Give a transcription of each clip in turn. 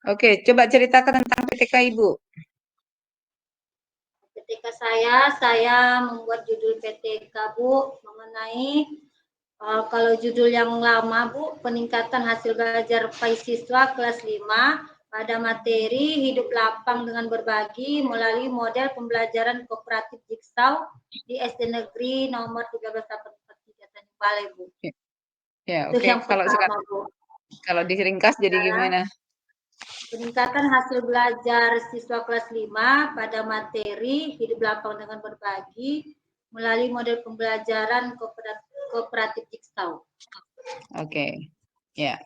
Oke, coba ceritakan tentang PTK Ibu. Ketika saya membuat judul PTK Bu mengenai kalau judul yang lama Bu, peningkatan hasil belajar PAI siswa kelas 5 pada materi hidup lapang dengan berbagi melalui model pembelajaran kooperatif Jigsaw di SD Negeri nomor 1383 Tanjung Balai Bu. Ya, Itu oke. yang pertama Bu. Kalau diringkas jadi gimana? Peningkatan hasil belajar siswa kelas 5 pada materi hidup lapang dengan berbagi melalui model pembelajaran kooperatif Jigsaw. Oke, ya.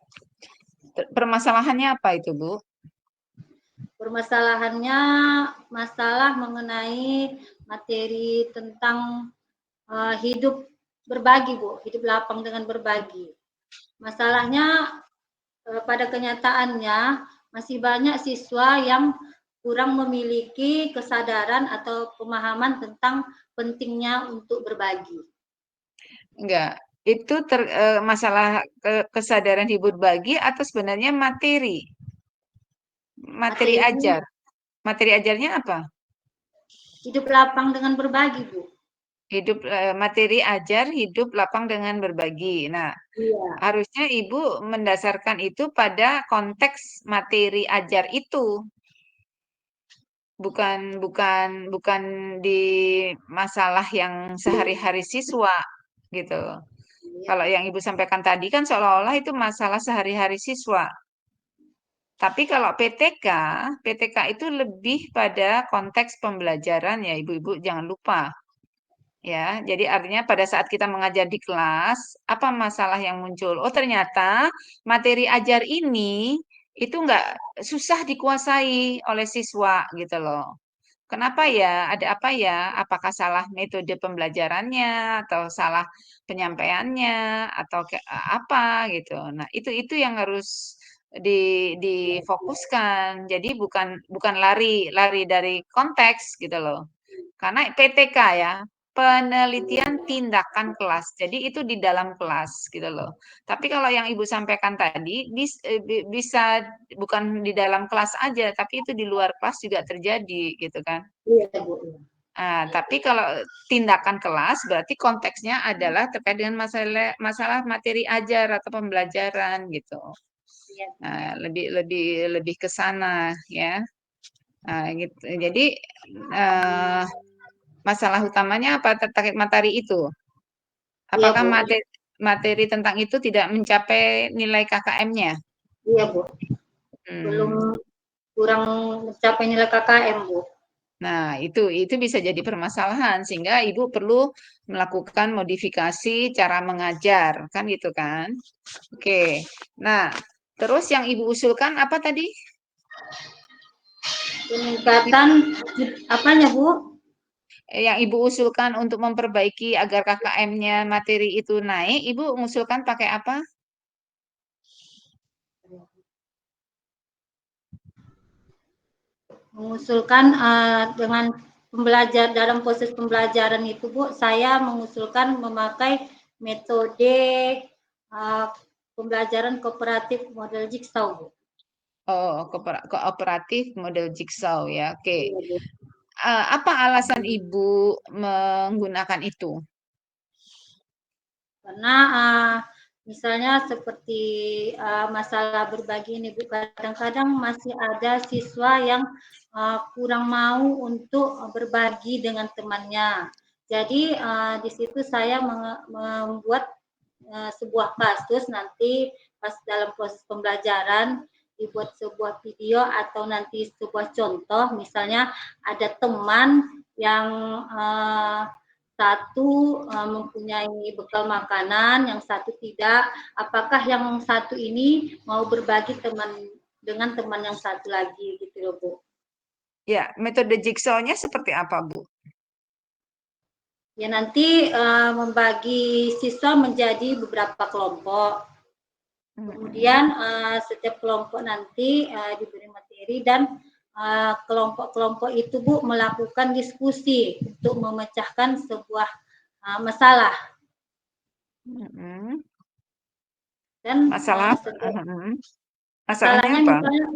Permasalahannya apa itu, Bu? Permasalahannya masalah mengenai materi tentang hidup berbagi, Bu, hidup lapang dengan berbagi. Masalahnya pada kenyataannya masih banyak siswa yang kurang memiliki kesadaran atau pemahaman tentang pentingnya untuk berbagi. Enggak, itu masalah kesadaran hidup berbagi atau sebenarnya materi? Materi ajar. Materi ajarnya apa? Hidup lapang dengan berbagi, Bu. Materi ajar hidup lapang dengan berbagi. Nah, Iya. harusnya Ibu mendasarkan itu pada konteks materi ajar itu. Bukan bukan bukan di masalah yang sehari-hari siswa gitu. Kalau yang Ibu sampaikan tadi kan seolah-olah itu masalah sehari-hari siswa. Tapi kalau PTK itu lebih pada konteks pembelajaran ya Ibu-ibu jangan lupa. Ya, jadi artinya pada saat kita mengajar di kelas, apa masalah yang muncul? Oh, ternyata materi ajar ini itu nggak susah dikuasai oleh siswa gitu loh. Kenapa ya? Ada apa ya? Apakah salah metode pembelajarannya atau salah penyampaiannya atau apa gitu. Nah, itu yang harus difokuskan. Jadi bukan bukan lari dari konteks gitu loh. Karena PTK ya, penelitian tindakan kelas. Jadi itu di dalam kelas gitu loh. Tapi kalau yang Ibu sampaikan tadi bisa bukan di dalam kelas aja, tapi itu di luar kelas juga terjadi gitu kan. Iya, Bu. Tapi kalau tindakan kelas berarti konteksnya adalah terkait dengan masalah masalah materi ajar atau pembelajaran gitu. Iya. Nah, lebih lebih lebih ke sana ya. Nah, gitu. Jadi masalah utamanya apa terkait materi itu? Iya, Apakah Bu. materi tentang itu tidak mencapai nilai KKM-nya? Iya, Bu. Belum Hmm. kurang mencapai nilai KKM, Bu. Nah, itu bisa jadi permasalahan sehingga Ibu perlu melakukan modifikasi cara mengajar, kan gitu kan? Oke. Nah, terus yang Ibu usulkan apa tadi? Peningkatan apanya, Bu? Yang Ibu usulkan untuk memperbaiki agar KKM-nya materi itu naik, Ibu mengusulkan pakai apa? Mengusulkan dengan dalam proses pembelajaran itu, Bu, saya mengusulkan memakai metode uh, pembelajaran kooperatif model Jigsaw, Bu. Oh, kooperatif model jigsaw ya. Oke. Iya, Bu. Apa alasan Ibu menggunakan itu? Karena misalnya seperti masalah berbagi ini, Bu, kadang-kadang masih ada siswa yang kurang mau untuk berbagi dengan temannya. Jadi di situ saya membuat sebuah kasus, nanti pas dalam proses pembelajaran dibuat sebuah video atau nanti sebuah contoh, misalnya ada teman yang satu mempunyai bekal makanan, yang satu tidak. Apakah yang satu ini mau berbagi dengan teman yang satu lagi gitu loh, Bu. Ya, metode jigsaw-nya seperti apa, Bu? Ya nanti membagi siswa menjadi beberapa kelompok. Kemudian setiap kelompok nanti diberi materi dan kelompok-kelompok itu, Bu, melakukan diskusi untuk memecahkan sebuah masalah. Dan Masalah, setiap masalahnya masalahnya apa? misalnya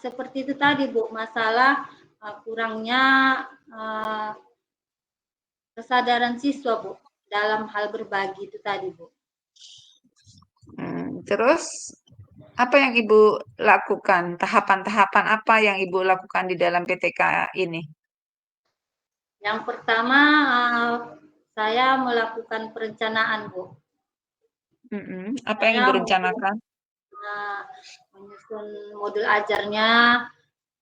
seperti itu tadi Bu, masalah kurangnya kesadaran siswa Bu dalam hal berbagi itu tadi Bu. Terus apa yang Ibu lakukan? Tahapan-tahapan apa yang Ibu lakukan di dalam PTK ini? Yang pertama saya melakukan perencanaan Bu. Apa yang Saya Ibu rencanakan? menyusun modul ajarnya,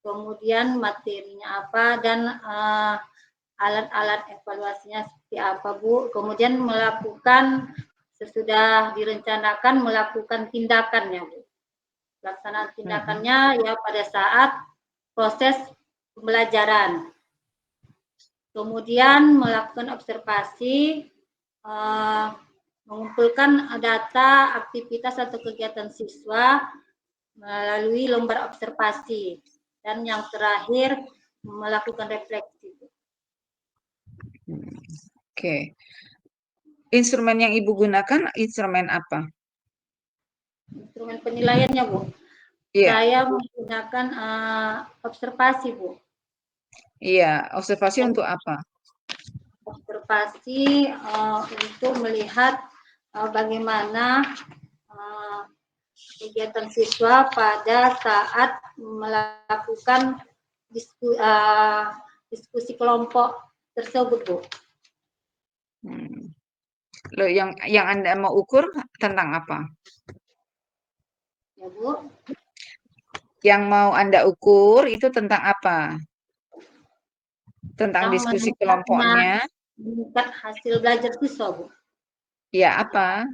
kemudian materinya apa, dan alat-alat evaluasinya seperti apa Bu. Kemudian melakukan sesudah direncanakan melakukan tindakannya Bu. Pelaksanaan tindakannya ya pada saat proses pembelajaran. Kemudian melakukan observasi, mengumpulkan data aktivitas atau kegiatan siswa melalui lembar observasi, dan yang terakhir melakukan refleksi. Oke. Instrumen yang Ibu gunakan instrumen apa? Instrumen penilaiannya Bu, Iya, saya menggunakan observasi Bu. iya. Observasi untuk apa? Observasi untuk melihat bagaimana kegiatan siswa pada saat melakukan diskusi kelompok tersebut Bu. Loh, yang Anda mau ukur tentang apa? Ya Bu. Yang mau Anda ukur itu tentang apa? Tentang diskusi kelompoknya? Meningkat hasil belajar siswa Bu. Ya, apa?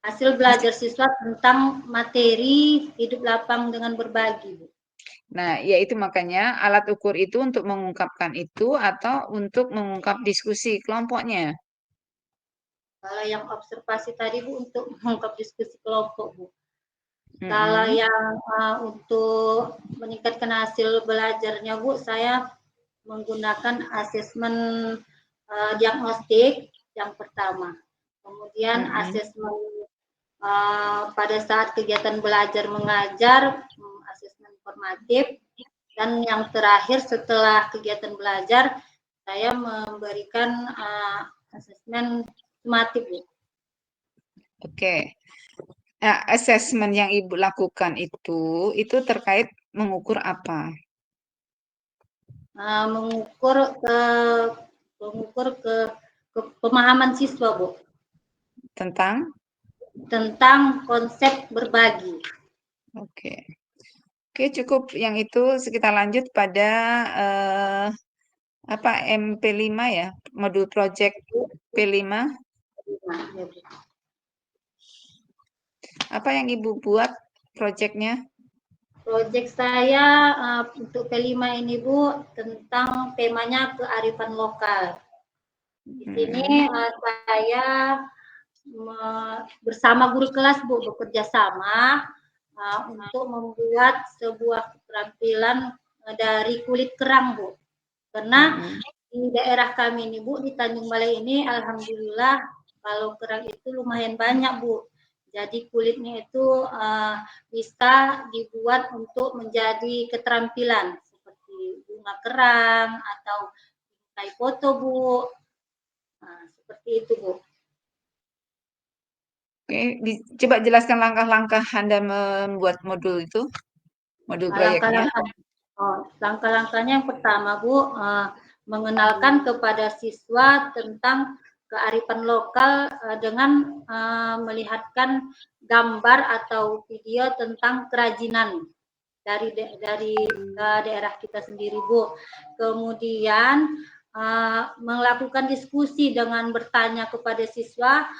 Hasil belajar siswa tentang materi hidup lapang dengan berbagi Bu. Nah, yaitu makanya alat ukur itu untuk mengungkapkan itu atau untuk mengungkap diskusi kelompoknya. Kalau yang observasi tadi Bu untuk mengungkap diskusi kelompok Bu. Kalau Mm-mm. yang untuk meningkatkan hasil belajarnya Bu, saya menggunakan asesmen diagnostik yang pertama. Kemudian asesmen pada saat kegiatan belajar mengajar, asesmen formatif, dan yang terakhir setelah kegiatan belajar, saya memberikan asesmen sumatif Bu. Oke. Nah, asesmen yang Ibu lakukan itu terkait mengukur apa? Mengukur ke pemahaman siswa Bu Tentang? tentang konsep berbagi. Oke. Oke, cukup yang itu kita lanjut pada apa MP5 ya, modul project P5. Nah, ya, Bu. Apa yang Ibu buat projectnya? Proyek saya untuk P5 ini Bu tentang temanya kearifan lokal. Di sini saya bersama guru kelas Bu bekerja sama untuk membuat sebuah keterampilan dari kulit kerang Bu. Karena di daerah kami ini Bu di Tanjung Balai ini alhamdulillah kalau kerang itu lumayan banyak Bu. Jadi kulitnya itu bisa dibuat untuk menjadi keterampilan seperti bunga kerang atau bingkai foto Bu. Nah, seperti itu Bu. Oke, coba jelaskan langkah-langkah Anda membuat modul itu, modul proyeknya. Langkah-langkahnya yang pertama Bu, mengenalkan kepada siswa tentang kearifan lokal dengan melihatkan gambar atau video tentang kerajinan dari daerah kita sendiri Bu. Kemudian melakukan diskusi dengan bertanya kepada siswa,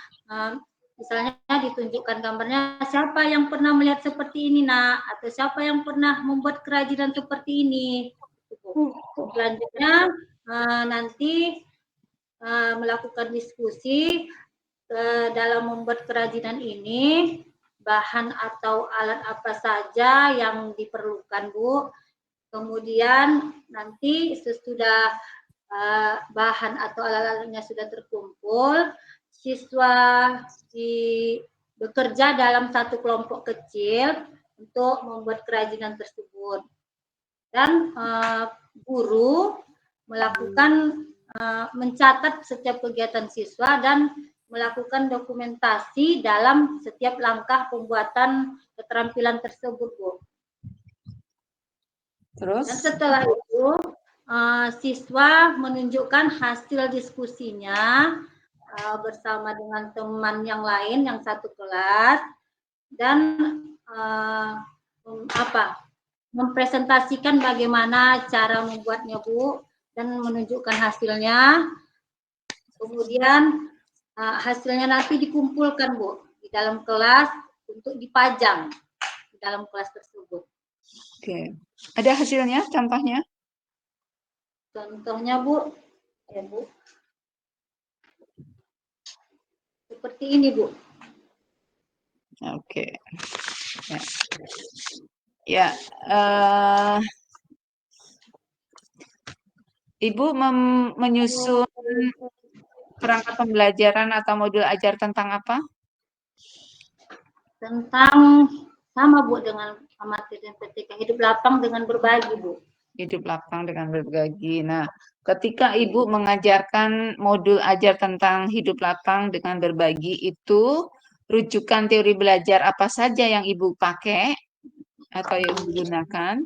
misalnya ditunjukkan gambarnya, siapa yang pernah melihat seperti ini nak, atau siapa yang pernah membuat kerajinan seperti ini. Selanjutnya nanti melakukan diskusi dalam membuat kerajinan ini, bahan atau alat apa saja yang diperlukan Bu. Kemudian nanti sesudah bahan atau alat-alatnya sudah terkumpul, siswa bekerja dalam satu kelompok kecil untuk membuat kerajinan tersebut. Dan guru melakukan mencatat setiap kegiatan siswa dan melakukan dokumentasi dalam setiap langkah pembuatan keterampilan tersebut, Bu. Terus? Dan setelah itu siswa menunjukkan hasil diskusinya bersama dengan teman yang lain yang satu kelas dan mempresentasikan bagaimana cara membuatnya, Bu, dan menunjukkan hasilnya. Kemudian hasilnya nanti dikumpulkan, Bu, di dalam kelas untuk dipajang di dalam kelas tersebut. Oke. Ada hasilnya, contohnya? Contohnya, Bu, ya, Bu. Seperti ini, Bu. Oke. Ya, Ibu menyusun perangkat pembelajaran atau modul ajar tentang apa? Tentang sama, Bu, dengan materi PTK hidup lapang dengan berbagi, Bu. Hidup lapang dengan berbagi. Nah, ketika Ibu mengajarkan modul ajar tentang hidup lapang dengan berbagi itu, rujukan teori belajar apa saja yang Ibu pakai atau yang Ibu gunakan?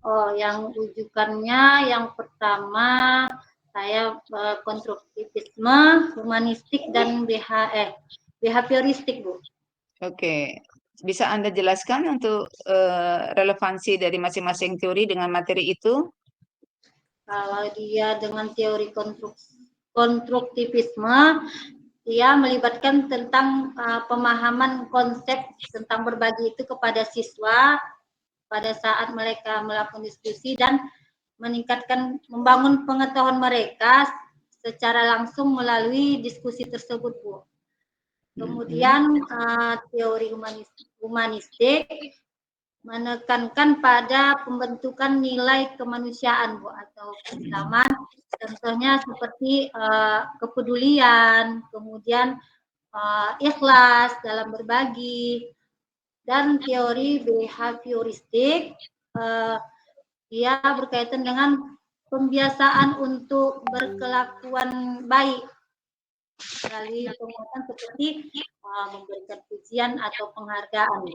Oh, yang rujukannya yang pertama saya konstruktivisme, humanistik dan behavioristik, Bu. Oke. Bisa Anda jelaskan untuk relevansi dari masing-masing teori dengan materi itu? Kalau dia dengan teori konstruktivisme, dia melibatkan tentang pemahaman konsep tentang berbagi itu kepada siswa pada saat mereka melakukan diskusi dan membangun pengetahuan mereka secara langsung melalui diskusi tersebut, Bu. Kemudian teori humanistik menekankan pada pembentukan nilai kemanusiaan, Bu, atau keislaman. Contohnya seperti kepedulian, kemudian ikhlas dalam berbagi, dan teori behavioristik dia berkaitan dengan pembiasaan untuk berkelakuan baik melalui penguatan seperti memberikan pujian atau penghargaan.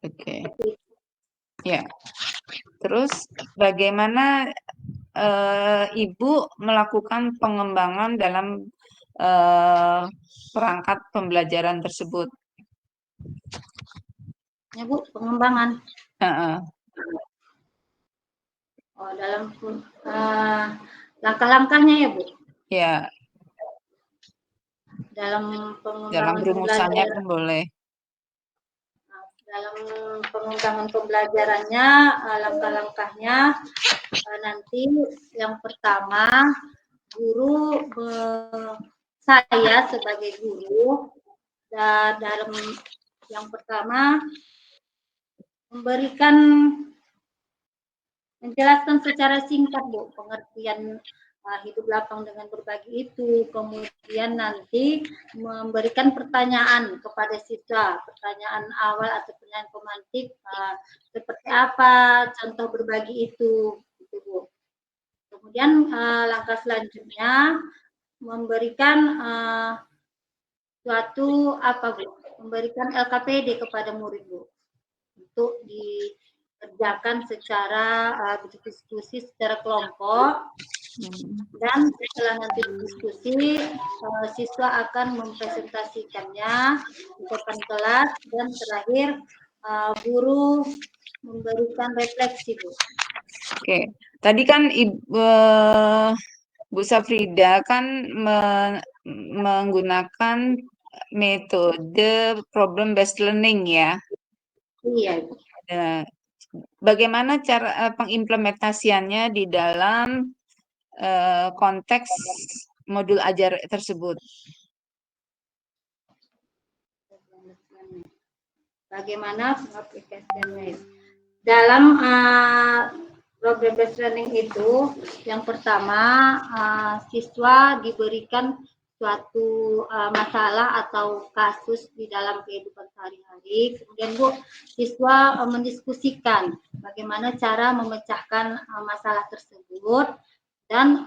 Oke. Ya. Terus bagaimana Ibu melakukan pengembangan dalam perangkat pembelajaran tersebut? Ya, Bu, pengembangan. Uh-uh. Oh, dalam langkah-langkahnya ya, Bu? Ya. Dalam Dalam pengembangan rumusannya pembelajaran. pun boleh. Dalam pengembangan pembelajarannya, langkah-langkahnya nanti yang pertama, saya sebagai guru, dalam yang pertama menjelaskan secara singkat, Bu, pengertian hidup lapang dengan berbagi itu. Kemudian nanti memberikan pertanyaan kepada siswa, pertanyaan awal atau pertanyaan pemantik seperti apa contoh berbagi itu, gitu, Bu. Kemudian langkah selanjutnya memberikan memberikan LKPD kepada murid, Bu, untuk dikerjakan secara berdiskusi secara kelompok. Dan setelah nanti berdiskusi, siswa akan mempresentasikannya di depan kelas dan terakhir guru memberikan refleksi, Bu. Oke, tadi kan Bu Safrida kan menggunakan metode problem based learning ya. Iya. Bagaimana cara pengimplementasiannya di dalam konteks modul ajar tersebut? Bagaimana pengaplikasiannya? Dalam problem based learning itu, yang pertama siswa diberikan suatu masalah atau kasus di dalam kehidupan sehari-hari. Kemudian Bu, siswa mendiskusikan bagaimana cara memecahkan masalah tersebut dan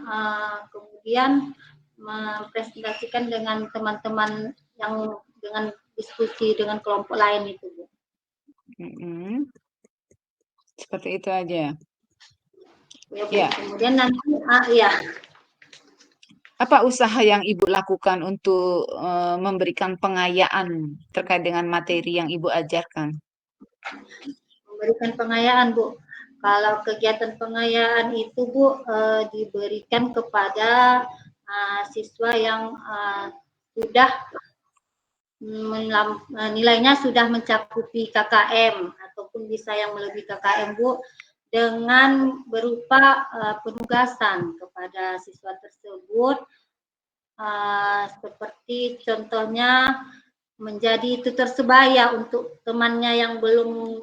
kemudian mempresentasikan dengan teman-teman yang dengan diskusi dengan kelompok lain itu Bu. Seperti itu aja. Ya, Bu. Ya. Kemudian nanti ya. Apa usaha yang Ibu lakukan untuk memberikan pengayaan terkait dengan materi yang Ibu ajarkan? Memberikan pengayaan, Bu. Kalau kegiatan pengayaan itu, Bu, diberikan kepada siswa yang sudah nilainya sudah mencakupi KKM ataupun bisa yang melebihi KKM, Bu, dengan berupa penugasan kepada siswa tersebut, seperti contohnya menjadi tutor sebaya untuk temannya yang belum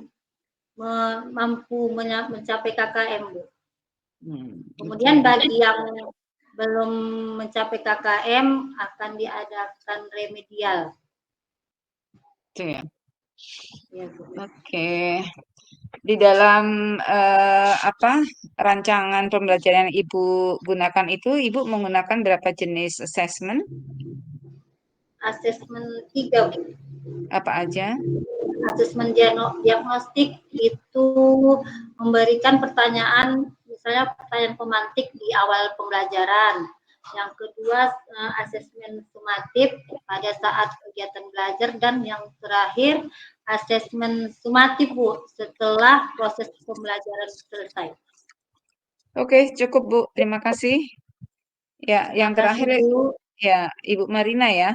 mampu mencapai KKM, Bu. Kemudian bagi yang belum mencapai KKM akan diadakan remedial. Itu ya. Oke. Di dalam rancangan pembelajaran yang Ibu gunakan itu, Ibu menggunakan berapa jenis assessment? Asesmen 3, Bu. Apa aja? Asesmen diagnostik itu memberikan pertanyaan, misalnya pertanyaan pemantik di awal pembelajaran. Yang kedua, asesmen sumatif pada saat kegiatan belajar, dan yang terakhir asesmen sumatif, Bu, setelah proses pembelajaran selesai. Oke, cukup Bu. Terima kasih. Ya, yang terakhir Bu. ya Ibu Marina ya.